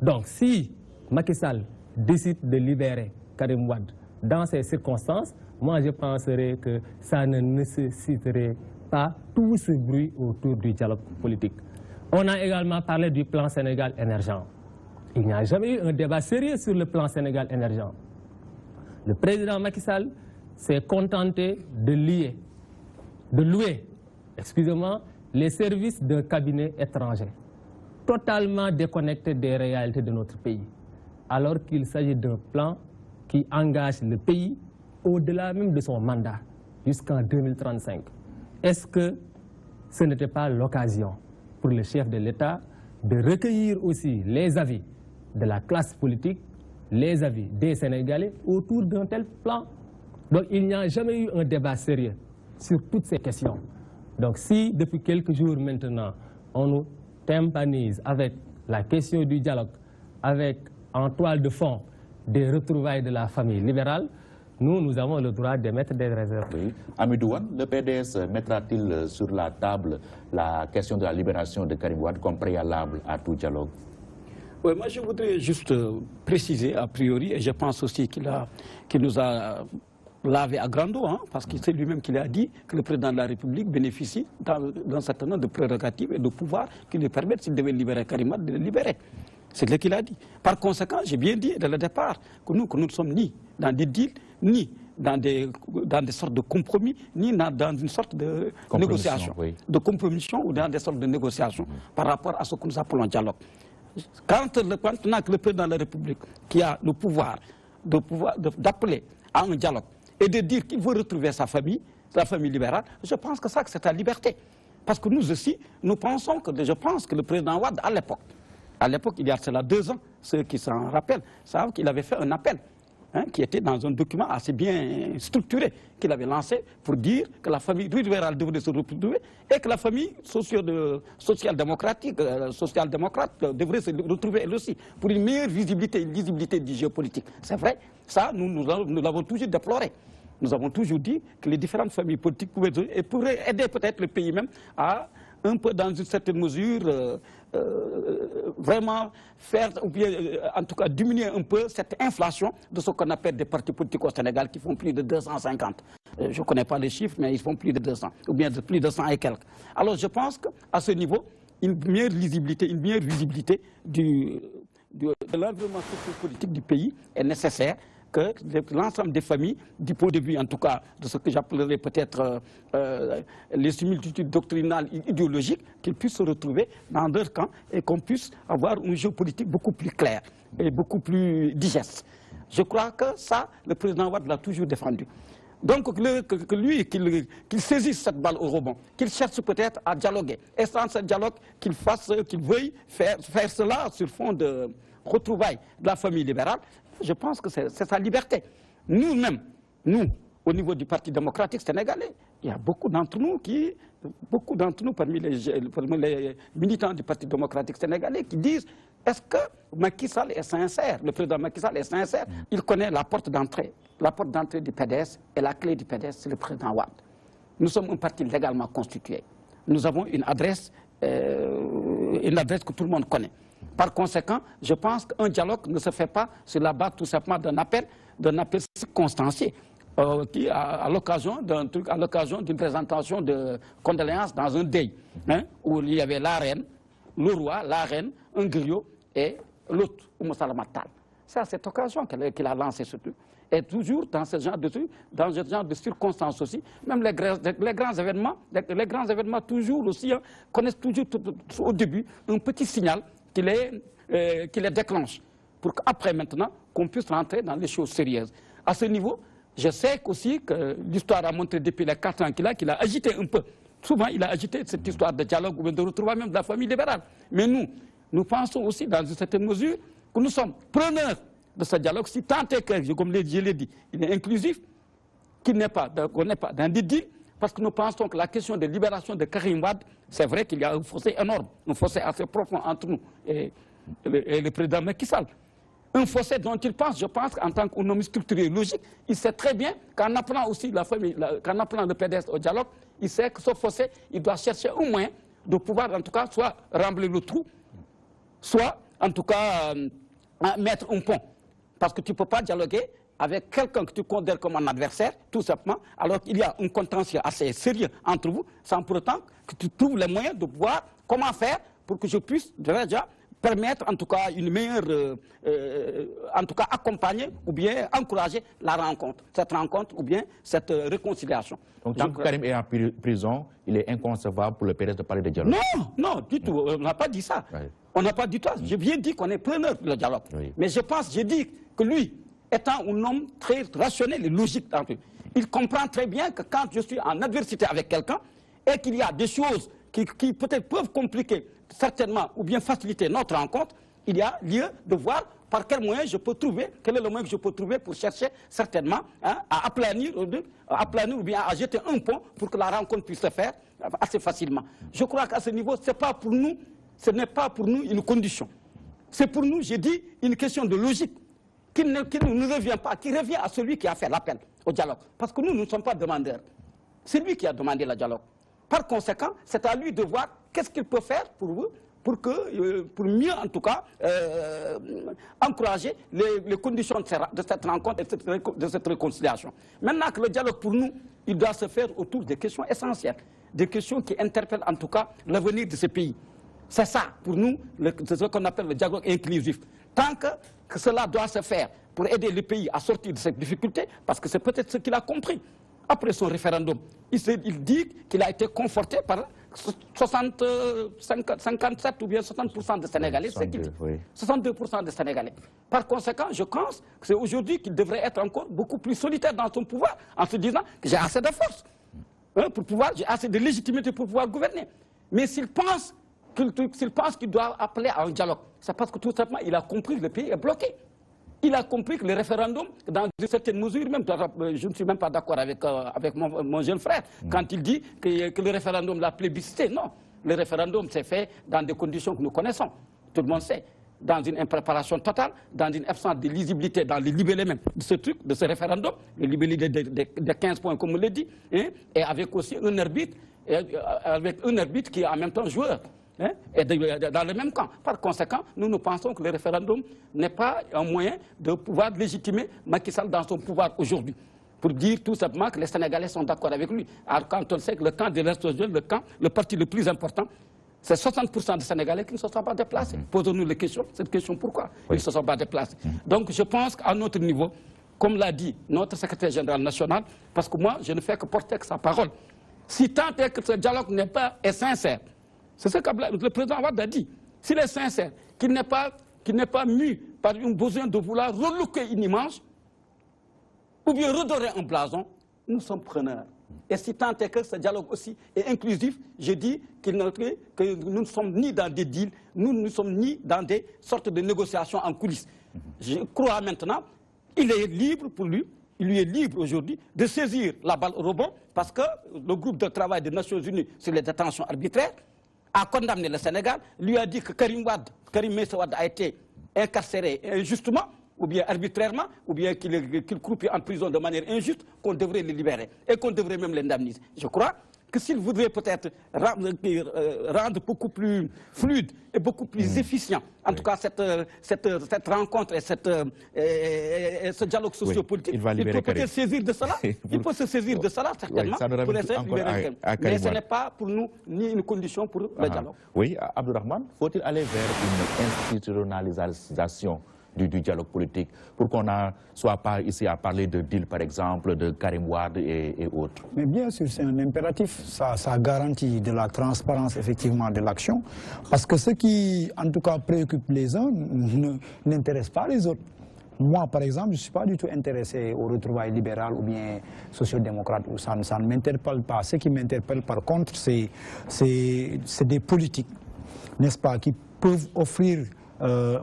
Donc si Macky Sall décide de libérer Karim Wade dans ces circonstances, moi je penserais que ça ne nécessiterait pas tout ce bruit autour du dialogue politique. On a également parlé du plan Sénégal émergent. Il n'y a jamais eu un débat sérieux sur le plan Sénégal émergent. Le président Macky Sall s'est contenté de louer, excusez-moi, les services d'un cabinet étranger, totalement déconnecté des réalités de notre pays, alors qu'il s'agit d'un plan qui engage le pays au-delà même de son mandat, jusqu'en 2035. Est-ce que ce n'était pas l'occasion pour le chef de l'État de recueillir aussi les avis de la classe politique, les avis des Sénégalais autour d'un tel plan? Donc il n'y a jamais eu un débat sérieux sur toutes ces questions. Donc si depuis quelques jours maintenant, on nous tympanise avec la question du dialogue, avec en toile de fond des retrouvailles de la famille libérale, nous avons le droit d'émettre des réserves. Oui. Hamidou Wane, le PDS mettra-t-il sur la table la question de la libération de Karim Wade comme préalable à tout dialogue? Oui, moi je voudrais juste préciser a priori, et je pense aussi qu'il nous a lavé à grand eau, hein, parce que c'est lui-même qui l'a dit, que le président de la République bénéficie d'un certain nombre de prérogatives et de pouvoirs qui lui permettent, s'il devait libérer Karim Wade, de le libérer. C'est ce qu'il a dit. Par conséquent, j'ai bien dit dès le départ que nous ne sommes ni dans des deals, ni dans des sortes de compromis, ni dans une sorte de négociation, oui. de compromission ou dans des sortes de négociations par rapport à ce que nous appelons dialogue. Quand le président de la République, qui a le pouvoir d'appeler à un dialogue et de dire qu'il veut retrouver sa famille libérale, je pense que ça, c'est la liberté. Parce que nous aussi, je pense que le président Wade, à l'époque, il y a cela 2 ans, ceux qui s'en rappellent, savent qu'il avait fait un appel, hein, qui était dans un document assez bien structuré, qu'il avait lancé pour dire que la famille libérale devrait se retrouver et que la famille social-démocrate devrait se retrouver elle aussi, pour une meilleure visibilité, une lisibilité du géopolitique. C'est vrai, ça, nous l'avons toujours déploré. Nous avons toujours dit que les différentes familles politiques pourraient aider peut-être le pays même à un peu, dans une certaine mesure, vraiment faire, ou bien en tout cas diminuer un peu cette inflation de ce qu'on appelle des partis politiques au Sénégal qui font plus de 250. Je ne connais pas les chiffres, mais ils font plus de 200, ou bien de plus de 100 et quelques. Alors je pense qu'à ce niveau, une meilleure lisibilité, une meilleure visibilité de l'environnement politique du pays est nécessaire, que l'ensemble des familles, du point de vue en tout cas de ce que j'appellerais peut-être les similitudes doctrinales et idéologiques, qu'ils puissent se retrouver dans leur camp et qu'on puisse avoir une géopolitique beaucoup plus claire et beaucoup plus digeste. Je crois que ça, le président Wade l'a toujours défendu. Donc qu'il saisisse cette balle au rebond, qu'il cherche peut-être à dialoguer. Et sans ce dialogue, qu'il veuille faire cela sur fond de retrouvailles de la famille libérale. Je pense que c'est sa liberté. Nous-mêmes, nous, au niveau du Parti démocratique sénégalais, il y a beaucoup d'entre nous parmi les militants du Parti démocratique sénégalais qui disent: est-ce que Macky Sall est sincère? Le président Macky Sall est sincère. Il connaît la porte d'entrée du PDS, et la clé du PDS, c'est le président Wade. Nous sommes un parti légalement constitué. Nous avons une adresse que tout le monde connaît. Par conséquent, je pense qu'un dialogue ne se fait pas sur la base tout simplement d'un appel circonstancié qui, à l'occasion d'une présentation de condoléances dans un deuil, hein, où il y avait la reine, le roi, la reine, un griot et l'autre, Oumou Salah Mattal. C'est à cette occasion qu'il a lancé ce truc. Et toujours dans ce genre de circonstances aussi, même les grands événements toujours aussi, hein, connaissent toujours au début un petit signal qui les déclenche. Pour qu'après maintenant, qu'on puisse rentrer dans les choses sérieuses. À ce niveau, je sais aussi que l'histoire a montré depuis les 4 ans qu'il a agité un peu. Souvent, il a agité cette histoire de dialogue ou de retrouvailles même de la famille libérale. Mais nous pensons aussi, dans une certaine mesure, que nous sommes preneurs de ce dialogue, si tant est que, comme je l'ai dit, il est inclusif, qu'on n'est pas dans des deals, parce que nous pensons que la question de libération de Karim Wade, c'est vrai qu'il y a un fossé énorme, un fossé assez profond entre nous et le président Macky Sall. Un fossé dont il pense, je pense qu'en tant qu'un homme structuré et logique, il sait très bien qu'en appelant aussi la famille, qu'en appelant le PDS au dialogue, il sait que ce fossé, il doit chercher un moyen de pouvoir, en tout cas, soit remplir le trou, soit, en tout cas, mettre un pont. Parce que tu ne peux pas dialoguer avec quelqu'un que tu considères comme un adversaire, tout simplement, alors qu'il y a un contentieux assez sérieux entre vous, sans pour autant que tu trouves les moyens de voir comment faire pour que je puisse déjà permettre en tout cas une meilleure, en tout cas accompagner ou bien encourager la rencontre, cette rencontre ou bien cette réconciliation. Donc tant que Karim est en prison, il est inconcevable pour le PDS de parler de dialogue. Non, non, du tout, on n'a pas dit ça. Oui. On n'a pas dit ça. J'ai bien dit qu'on est preneur du dialogue. Oui. Mais je pense, j'ai dit que lui, étant un homme très rationnel et logique, il comprend très bien que quand je suis en adversité avec quelqu'un et qu'il y a des choses qui peut-être peuvent compliquer certainement ou bien faciliter notre rencontre, il y a lieu de voir par quel moyen je peux trouver, quel est le moyen que je peux trouver pour chercher certainement à aplanir ou bien à jeter un pont pour que la rencontre puisse se faire assez facilement. Je crois qu'à ce niveau, c'est pas pour nous, ce n'est pas pour nous une condition. C'est pour nous, j'ai dit, une question de logique qui ne nous revient pas, qui revient à celui qui a fait l'appel au dialogue. Parce que nous ne sommes pas demandeurs. C'est lui qui a demandé le dialogue. Par conséquent, c'est à lui de voir qu'est-ce qu'il peut faire pour vous, pour mieux, en tout cas, encourager les conditions de cette rencontre et de cette réconciliation. Maintenant que le dialogue, pour nous, il doit se faire autour des questions essentielles, des questions qui interpellent, en tout cas, l'avenir de ce pays. C'est ça, pour nous, ce qu'on appelle le dialogue inclusif. Tant que cela doit se faire pour aider le pays à sortir de cette difficulté, parce que c'est peut-être ce qu'il a compris. Après son référendum, il dit qu'il a été conforté par 57 ou bien 60% des Sénégalais. 62% des Sénégalais. Par conséquent, je pense que c'est aujourd'hui qu'il devrait être encore beaucoup plus solitaire dans son pouvoir, en se disant que j'ai assez de force, j'ai assez de légitimité pour pouvoir gouverner. Mais s'il pense qu'il doit appeler à un dialogue, c'est parce que tout simplement, il a compris que le pays est bloqué. Il a compris que le référendum, dans une certaine mesure, même, je ne suis même pas d'accord avec mon jeune frère, quand il dit que le référendum l'a plébiscité. Non, le référendum s'est fait dans des conditions que nous connaissons. Tout le monde sait. Dans une impréparation totale, dans une absence de lisibilité, dans les libellés même de ce truc, de ce référendum, les libellés de 15 points, comme on l'a dit, hein, et avec aussi un arbitre qui est en même temps joueur. Et dans le même camp. Par conséquent, nous pensons que le référendum n'est pas un moyen de pouvoir légitimer Macky Sall dans son pouvoir aujourd'hui. Pour dire tout simplement que les Sénégalais sont d'accord avec lui. Alors quand on sait que le camp de l'Est-Ouest, le parti le plus important, c'est 60% des Sénégalais qui ne se sont pas déplacés. Posons-nous cette question pourquoi ils ne se sont pas déplacés. Donc je pense qu'à notre niveau, comme l'a dit notre secrétaire général national, parce que moi je ne fais que porter sa parole, si tant est que ce dialogue est sincère, c'est ce que le président Wade a dit. S'il est sincère, qu'il n'est pas mu par un besoin de vouloir relooker une image ou bien redorer un blason, nous sommes preneurs. Et si tant est que ce dialogue aussi est inclusif, je dis que nous ne sommes ni dans des deals, nous ne sommes ni dans des sortes de négociations en coulisses. Je crois maintenant, il est libre pour lui, il lui est libre aujourd'hui de saisir la balle au rebond parce que le groupe de travail des Nations Unies sur les détentions arbitraires a condamné le Sénégal, lui a dit que Karim Meïssa Wade a été incarcéré injustement, ou bien arbitrairement, ou bien qu'il croupit en prison de manière injuste, qu'on devrait le libérer et qu'on devrait même l'indemniser. Je crois que s'il voudrait peut-être rendre beaucoup plus fluide et beaucoup plus efficient, en tout cas cette rencontre et ce dialogue sociopolitique, il peut peut-être saisir de cela. Il peut se saisir de cela, certainement, pour essayer de libérer Karim. Mais ce n'est pas pour nous ni une condition pour le dialogue. Oui, Abdourahmane, faut-il aller vers une institutionnalisation du dialogue politique, pour qu'on ne soit pas ici à parler de deal, par exemple, de Karim Wade et autres? Mais bien sûr, c'est un impératif. Ça garantit de la transparence, effectivement, de l'action. Parce que ce qui, en tout cas, préoccupe les uns n'intéresse pas les autres. Moi, par exemple, je ne suis pas du tout intéressé aux retrouvailles libérales ou bien sociodémocrates. Ça ne m'interpelle pas. Ce qui m'interpelle, par contre, c'est des politiques, n'est-ce pas, qui peuvent offrir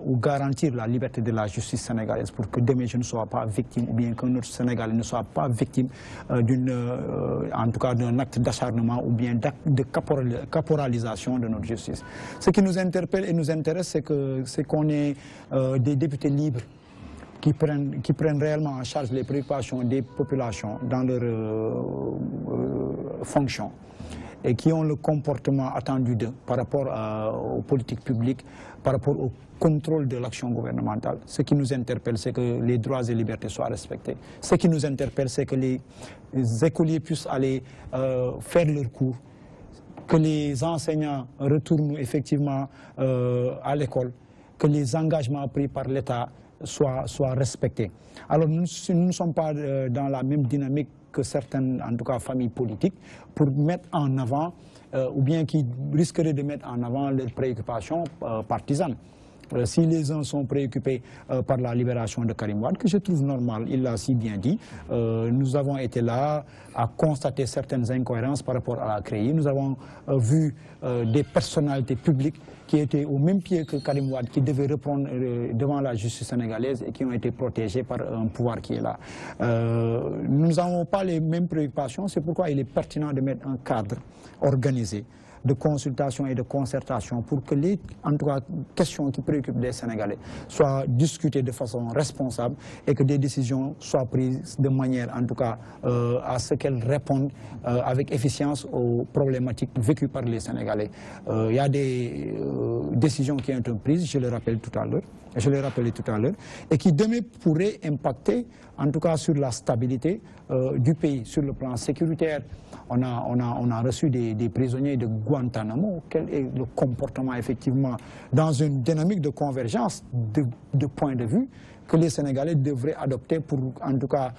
ou garantir la liberté de la justice sénégalaise pour que demain je ne sois pas victime ou bien qu'un autre Sénégalais ne soit pas victime en tout cas d'un acte d'acharnement ou bien de caporalisation de notre justice. Ce qui nous interpelle et nous intéresse, c'est qu'on ait des députés libres qui prennent réellement en charge les préoccupations des populations dans leurs fonctions et qui ont le comportement attendu d'eux par rapport aux politiques publiques, par rapport au contrôle de l'action gouvernementale. Ce qui nous interpelle, c'est que les droits et libertés soient respectés. Ce qui nous interpelle, c'est que les écoliers puissent aller faire leurs cours, que les enseignants retournent effectivement à l'école, que les engagements pris par l'État soient respectés. Alors nous ne sommes pas dans la même dynamique que certaines, en tout cas, familles politiques, pour mettre en avant, ou bien qui risqueraient de mettre en avant leurs préoccupations partisanes. Si les uns sont préoccupés par la libération de Karim Wade, que je trouve normal, il l'a si bien dit, nous avons été là à constater certaines incohérences par rapport à la CREI. Nous avons vu des personnalités publiques qui étaient au même pied que Karim Wade, qui devaient répondre devant la justice sénégalaise et qui ont été protégés par un pouvoir qui est là. Nous n'avons pas les mêmes préoccupations, c'est pourquoi il est pertinent de mettre un cadre organisé de consultation et de concertation pour que les, en tout cas, questions qui préoccupent les Sénégalais soient discutées de façon responsable et que des décisions soient prises de manière, en tout cas, à ce qu'elles répondent avec efficience aux problématiques vécues par les Sénégalais. Il y a des décisions qui ont été prises, je le rappelle tout à l'heure, et qui demain pourraient impacter, en tout cas, sur la stabilité du pays, sur le plan sécuritaire. On a reçu des prisonniers de Guantanamo. Quel est le comportement, effectivement, dans une dynamique de convergence de points de vue que les Sénégalais devraient adopter pour, en tout cas,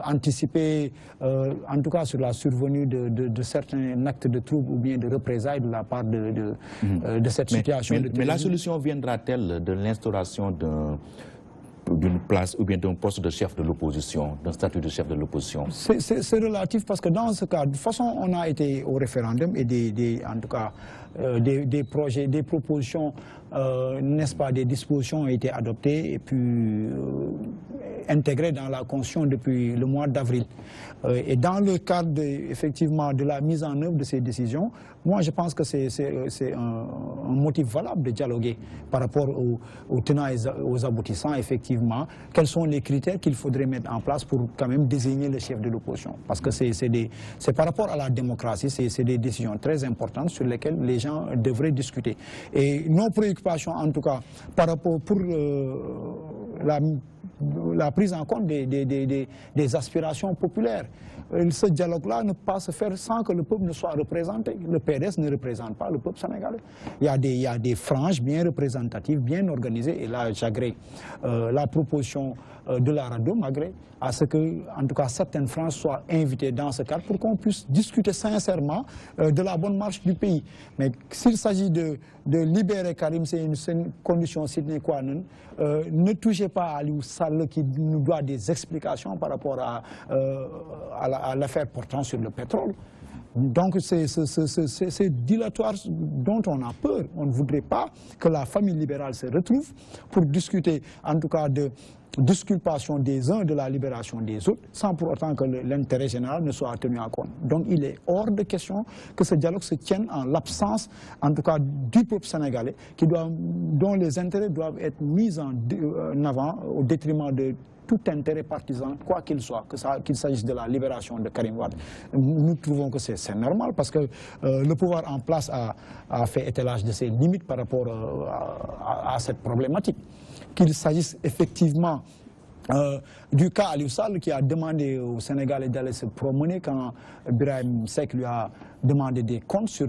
anticiper, en tout cas, sur la survenue de certains actes de troubles ou bien de représailles de la part de cette situation. Mais la solution viendra-t-elle de l'instauration d'une place ou bien d'un poste de chef de l'opposition, d'un statut de chef de l'opposition? C'est relatif parce que dans ce cas, de toute façon, on a été au référendum et en tout cas, des projets, des propositions, n'est-ce pas, des dispositions ont été adoptées et puis intégrées dans la Constitution depuis le mois d'avril. Et dans le cadre, effectivement, de la mise en œuvre de ces décisions, moi, je pense que c'est un motif valable de dialoguer par rapport aux tenants et aux aboutissants, effectivement. Quels sont les critères qu'il faudrait mettre en place pour quand même désigner le chef de l'opposition? Parce que c'est par rapport à la démocratie, c'est des décisions très importantes sur lesquelles les gens devraient discuter. Et nos préoccupations, en tout cas, par rapport pour la prise en compte des aspirations populaires. Ce dialogue-là ne peut pas se faire sans que le peuple ne soit représenté. Le PDS ne représente pas le peuple sénégalais. Il y a des franges bien représentatives, bien organisées. Et là, j'agrée la proposition de la radio, malgré à ce que, en tout cas, certaines franges soient invitées dans ce cadre pour qu'on puisse discuter sincèrement de la bonne marche du pays. Mais s'il s'agit de libérer Karim, c'est une condition sine qua non. Ne touchez pas à Aliou Sall qui nous doit des explications par rapport à l'affaire portant sur le pétrole. Donc c'est dilatoire dont on a peur. On ne voudrait pas que la famille libérale se retrouve pour discuter, en tout cas, de disculpation des uns de la libération des autres, sans pour autant que l'intérêt général ne soit tenu en compte. Donc il est hors de question que ce dialogue se tienne en l'absence, en tout cas, du peuple sénégalais, dont les intérêts doivent être mis en avant au détriment de tout intérêt partisan, quoi qu'il soit, qu'il s'agisse de la libération de Karim Wade. Nous trouvons que c'est normal parce que le pouvoir en place a fait étalage de ses limites par rapport à cette problématique. Qu'il s'agisse effectivement du cas Aliou Sall qui a demandé aux Sénégalais d'aller se promener quand Birahim Seck lui a demandé des comptes sur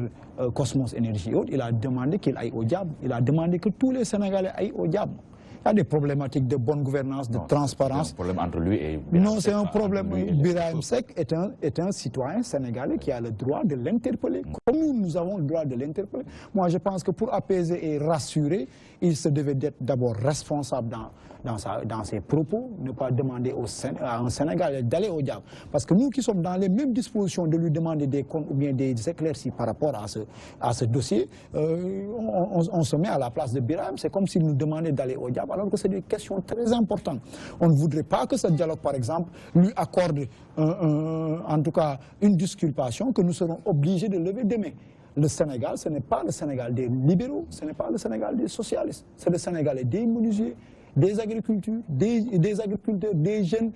Cosmos Énergie. Il a demandé qu'il aille au diable. Il a demandé que tous les Sénégalais aillent au diable. Il y a des problématiques de bonne gouvernance, de transparence. C'est un problème entre lui et... Non, c'est un problème. Birahim Seck est un citoyen sénégalais qui a le droit de l'interpeller. Comme nous avons le droit de l'interpeller. Moi, je pense que pour apaiser et rassurer, il se devait d'être d'abord responsable dans ses propos, ne pas demander à un Sénégalais d'aller au diable. Parce que nous qui sommes dans les mêmes dispositions de lui demander des comptes ou bien des éclaircies par rapport à ce dossier, on se met à la place de Birahim. C'est comme s'il nous demandait d'aller au diable, alors que c'est des questions très importantes. On ne voudrait pas que ce dialogue, par exemple, lui accorde en tout cas une disculpation que nous serons obligés de lever demain. Le Sénégal, ce n'est pas le Sénégal des libéraux, ce n'est pas le Sénégal des socialistes, c'est le Sénégal des menuisiers, des agriculteurs, des jeunes,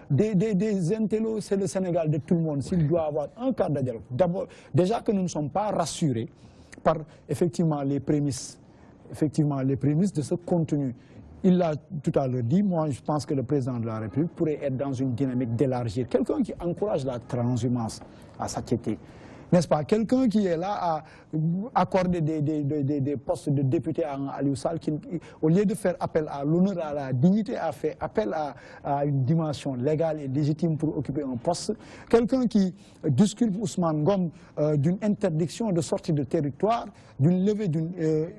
des intellos, c'est le Sénégal de tout le monde. S'il doit avoir un cadre de dialogue, d'abord, déjà que nous ne sommes pas rassurés par effectivement les prémices de ce contenu. Il l'a tout à l'heure dit, moi je pense que le président de la République pourrait être dans une dynamique d'élargir. Quelqu'un qui encourage la transhumance à s'inquiéter. N'est-ce pas? Quelqu'un qui est là à accorder des postes de député à Aliou Sall, qui, au lieu de faire appel à l'honneur, à la dignité, a fait appel à une dimension légale et légitime pour occuper un poste. Quelqu'un qui disculpe Ousmane Ngom d'une interdiction de sortie de territoire, d'une levée d'une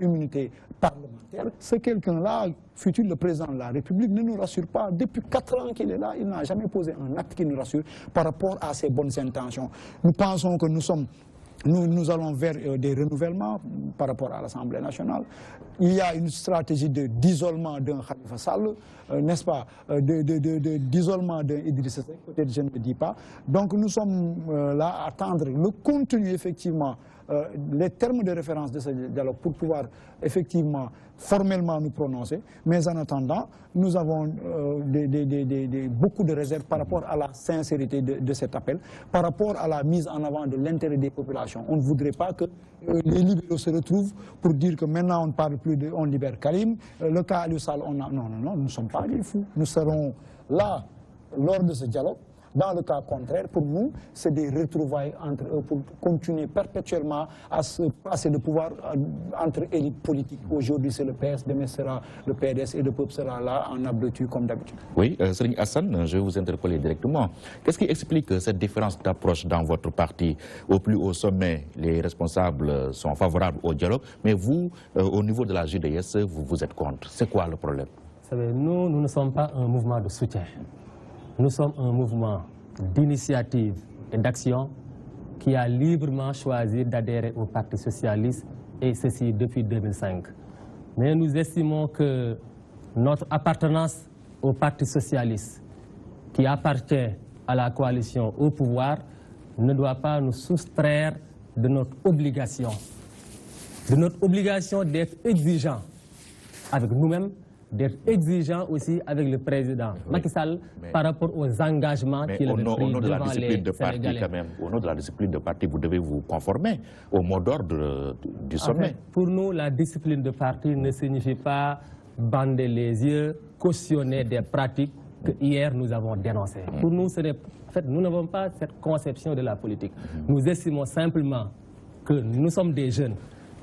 immunité parlementaire. C'est quelqu'un-là, futur le président de la République, ne nous rassure pas. Depuis 4 ans qu'il est là, il n'a jamais posé un acte qui nous rassure par rapport à ses bonnes intentions. Nous pensons que nous allons vers des renouvellements par rapport à l'Assemblée nationale. Il y a une stratégie d'isolement d'un Khalifa Sall, n'est-ce pas, d'isolement d'un Idrissa Seck, peut-être je ne le dis pas. Donc nous sommes là à attendre le contenu, effectivement, les termes de référence de ce dialogue pour pouvoir effectivement formellement nous prononcer. Mais en attendant, nous avons beaucoup de réserves par rapport à la sincérité de cet appel, par rapport à la mise en avant de l'intérêt des populations. On ne voudrait pas que les libéraux se retrouvent pour dire que maintenant on ne parle plus on libère Karim, le cas Aliou Sall, non, nous ne sommes pas des fous. Nous serons là lors de ce dialogue. Dans le cas contraire, pour nous, c'est des retrouvailles entre eux pour continuer perpétuellement à se passer le pouvoir entre élites politiques. Aujourd'hui, c'est le PS, demain sera le PDS et le peuple sera là en abreuture comme d'habitude. Oui, Serigne Assane, je vais vous interpeller directement. Qu'est-ce qui explique cette différence d'approche dans votre parti? Au plus haut sommet, les responsables sont favorables au dialogue, mais vous, au niveau de la JDS, vous êtes contre. C'est quoi le problème? Vous savez, nous ne sommes pas un mouvement de soutien. Nous sommes un mouvement d'initiative et d'action qui a librement choisi d'adhérer au Parti socialiste, et ceci depuis 2005. Mais nous estimons que notre appartenance au Parti socialiste, qui appartient à la coalition au pouvoir, ne doit pas nous soustraire de notre obligation d'être exigeants avec nous-mêmes, d'être exigeant aussi avec le président Macky Sall par rapport aux engagements qu'il avait pris devant les Sénégalais. Au nom de la discipline de parti, vous devez vous conformer au mot d'ordre du sommet. Fait, pour nous, la discipline de parti ne signifie pas bander les yeux, cautionner des pratiques que hier nous avons dénoncées. Pour nous, nous n'avons pas cette conception de la politique. Nous estimons simplement que nous sommes des jeunes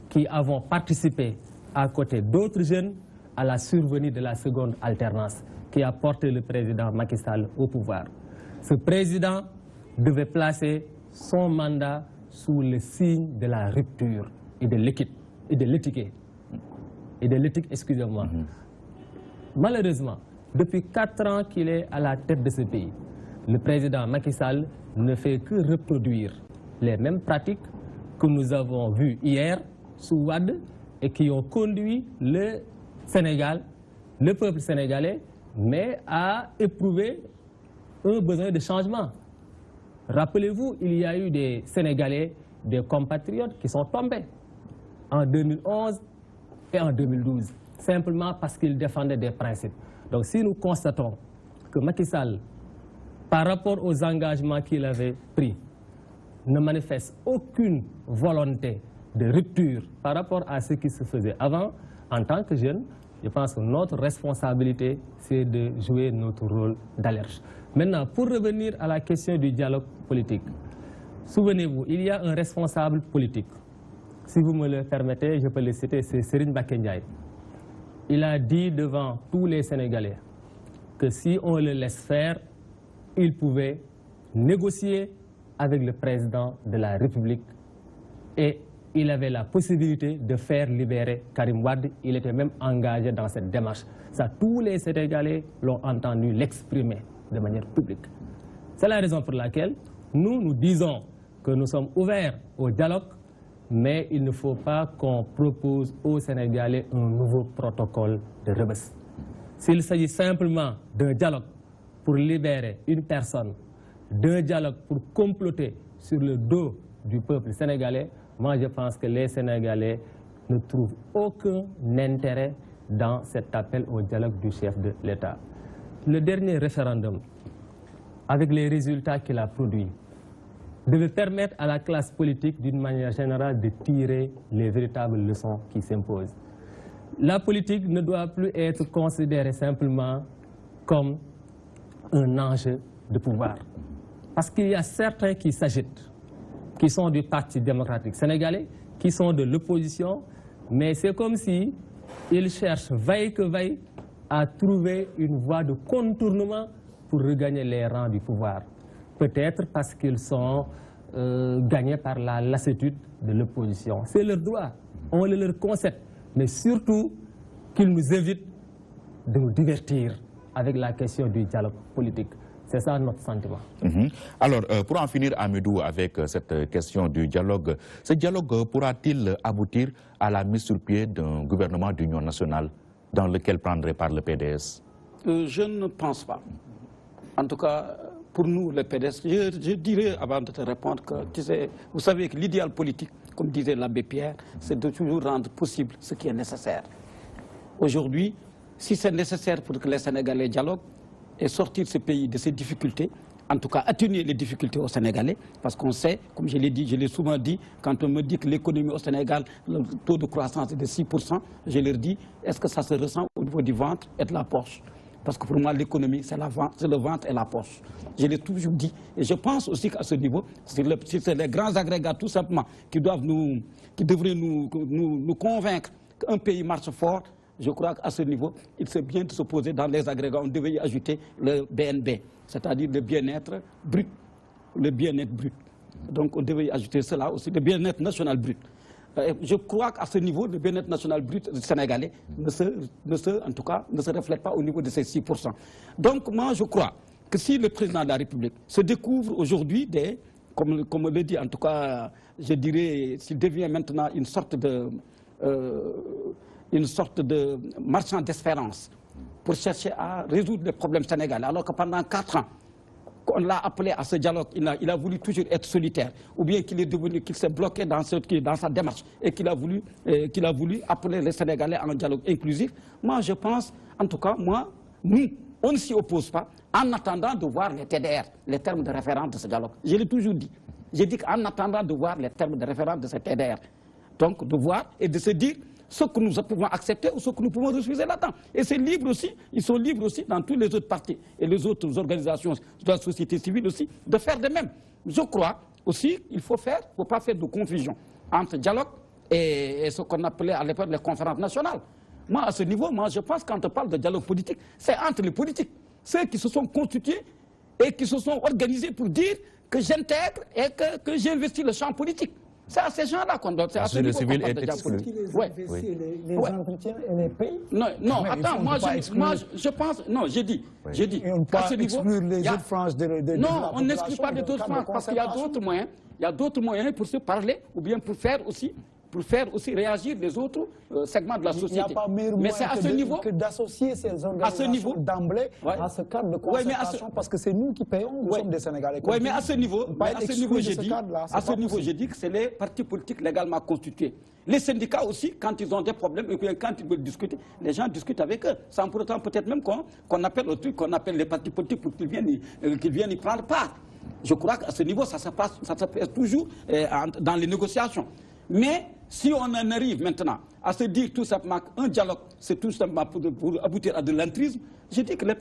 qui avons participé à côté d'autres jeunes à la survenue de la seconde alternance qui a porté le président Macky Sall au pouvoir. Ce président devait placer son mandat sous le signe de la rupture et de l'éthique, excusez-moi. Malheureusement, depuis 4 ans qu'il est à la tête de ce pays, le président Macky Sall ne fait que reproduire les mêmes pratiques que nous avons vues hier sous Wade et qui ont conduit le Sénégal, le peuple sénégalais, mais à éprouver un besoin de changement. Rappelez-vous, il y a eu des Sénégalais, des compatriotes qui sont tombés en 2011 et en 2012, simplement parce qu'ils défendaient des principes. Donc si nous constatons que Macky Sall, par rapport aux engagements qu'il avait pris, ne manifeste aucune volonté de rupture par rapport à ce qui se faisait avant, en tant que jeunes, je pense que notre responsabilité, c'est de jouer notre rôle d'alerte. Maintenant, pour revenir à la question du dialogue politique, souvenez-vous, il y a un responsable politique. Si vous me le permettez, je peux le citer, c'est Serigne Mbacké Ndiaye. il a dit devant tous les Sénégalais que si on le laisse faire, il pouvait négocier avec le président de la République et il avait la possibilité de faire libérer Karim Wade. Il était même engagé dans cette démarche. Ça, tous les Sénégalais l'ont entendu l'exprimer de manière publique. C'est la raison pour laquelle nous disons que nous sommes ouverts au dialogue, mais il ne faut pas qu'on propose aux Sénégalais un nouveau protocole de Rebeuss. S'il s'agit simplement d'un dialogue pour libérer une personne, d'un dialogue pour comploter sur le dos du peuple sénégalais, moi je pense que les Sénégalais ne trouvent aucun intérêt dans cet appel au dialogue du chef de l'État. Le dernier référendum, avec les résultats qu'il a produits, devait permettre à la classe politique, d'une manière générale, de tirer les véritables leçons qui s'imposent. La politique ne doit plus être considérée simplement comme un enjeu de pouvoir. Parce qu'il y a certains qui s'agitent, qui sont du Parti démocratique sénégalais, qui sont de l'opposition, mais c'est comme si ils cherchent vaille que vaille à trouver une voie de contournement pour regagner les rangs du pouvoir. Peut-être parce qu'ils sont gagnés par la lassitude de l'opposition. C'est leur droit, on le leur concède, mais surtout qu'ils nous évitent de nous divertir avec la question du dialogue politique. C'est ça notre sentiment. Alors, pour en finir, Amidou, avec cette question du dialogue, ce dialogue pourra-t-il aboutir à la mise sur pied d'un gouvernement d'union nationale dans lequel prendrait part le PDS? Je ne pense pas. En tout cas, pour nous, le PDS, je dirais, avant de te répondre, que vous savez que l'idéal politique, comme disait l'abbé Pierre, c'est de toujours rendre possible ce qui est nécessaire. Aujourd'hui, si c'est nécessaire pour que les Sénégalais dialoguent et sortir ce pays de ces difficultés, en tout cas atténuer les difficultés au Sénégalais, parce qu'on sait, comme je l'ai dit, je l'ai souvent dit, quand on me dit que l'économie au Sénégal, le taux de croissance est de 6%, je leur dis, est-ce que ça se ressent au niveau du ventre et de la poche? Parce que pour moi, l'économie, c'est le ventre et la poche. Je l'ai toujours dit. Et je pense aussi qu'à ce niveau, c'est les grands agrégats, tout simplement, qui devraient nous convaincre qu'un pays marche fort. Je crois qu'à ce niveau, il serait bien de se poser dans les agrégats. On devait y ajouter le BNB, c'est-à-dire le bien-être brut. Le bien-être brut. Donc on devait y ajouter cela aussi, le bien-être national brut. Je crois qu'à ce niveau, le bien-être national brut sénégalais en tout cas, ne se reflète pas au niveau de ces 6%. Donc moi, je crois que si le président de la République se découvre aujourd'hui, comme on le dit, en tout cas, je dirais, s'il devient maintenant une sorte de marchand d'espérance pour chercher à résoudre les problèmes sénégalais, alors que pendant 4 ans, on l'a appelé à ce dialogue, il a voulu toujours être solitaire, ou bien qu'il s'est bloqué dans sa démarche et qu'il a voulu appeler les Sénégalais à un dialogue inclusif. Moi, je pense, en tout cas, nous, on ne s'y oppose pas, en attendant de voir les TDR, les termes de référence de ce dialogue. Je l'ai toujours dit. J'ai dit qu'en attendant de voir les termes de référence de ce TDR, donc de voir et de se dire ce que nous pouvons accepter ou ce que nous pouvons refuser là-dedans. Et c'est libre aussi, ils sont libres aussi dans tous les autres partis et les autres organisations de la société civile aussi, de faire de même. Je crois aussi qu'il ne faut pas faire de confusion entre dialogue et ce qu'on appelait à l'époque les conférences nationales. Moi, à ce niveau, je pense que quand on parle de dialogue politique, c'est entre les politiques, ceux qui se sont constitués et qui se sont organisés pour dire que j'intègre et que j'investis le champ politique. C'est à ces gens-là qu'on doit... C'est à ce niveau qu'on parle de dialogue politique. Les entretiens et les pays. Non, attends, moi je pense... Non, j'ai dit. Et on ne peut pas exclure les autres franges de la non, on n'exclut pas les autres franges parce qu'il y a d'autres moyens. Il y a d'autres moyens pour se parler ou bien pour faire aussi réagir les autres segments de la société. Il n'y a pas meilleur moyen que d'associer ces organisations d'emblée à ce cadre de concertation, parce que c'est nous qui payons, nous sommes des Sénégalais. Oui, mais à ce niveau, j'ai dit que c'est les partis politiques légalement constitués. Les syndicats aussi, quand ils ont des problèmes, et quand ils veulent discuter, les gens discutent avec eux, sans pour autant peut-être même qu'on appelle les partis politiques pour qu'ils viennent y prendre part. Je crois qu'à ce niveau, ça se passe toujours dans les négociations. Mais si on en arrive maintenant à se dire tout simplement qu'un dialogue, c'est tout simplement pour aboutir à de l'entrisme, je dis que les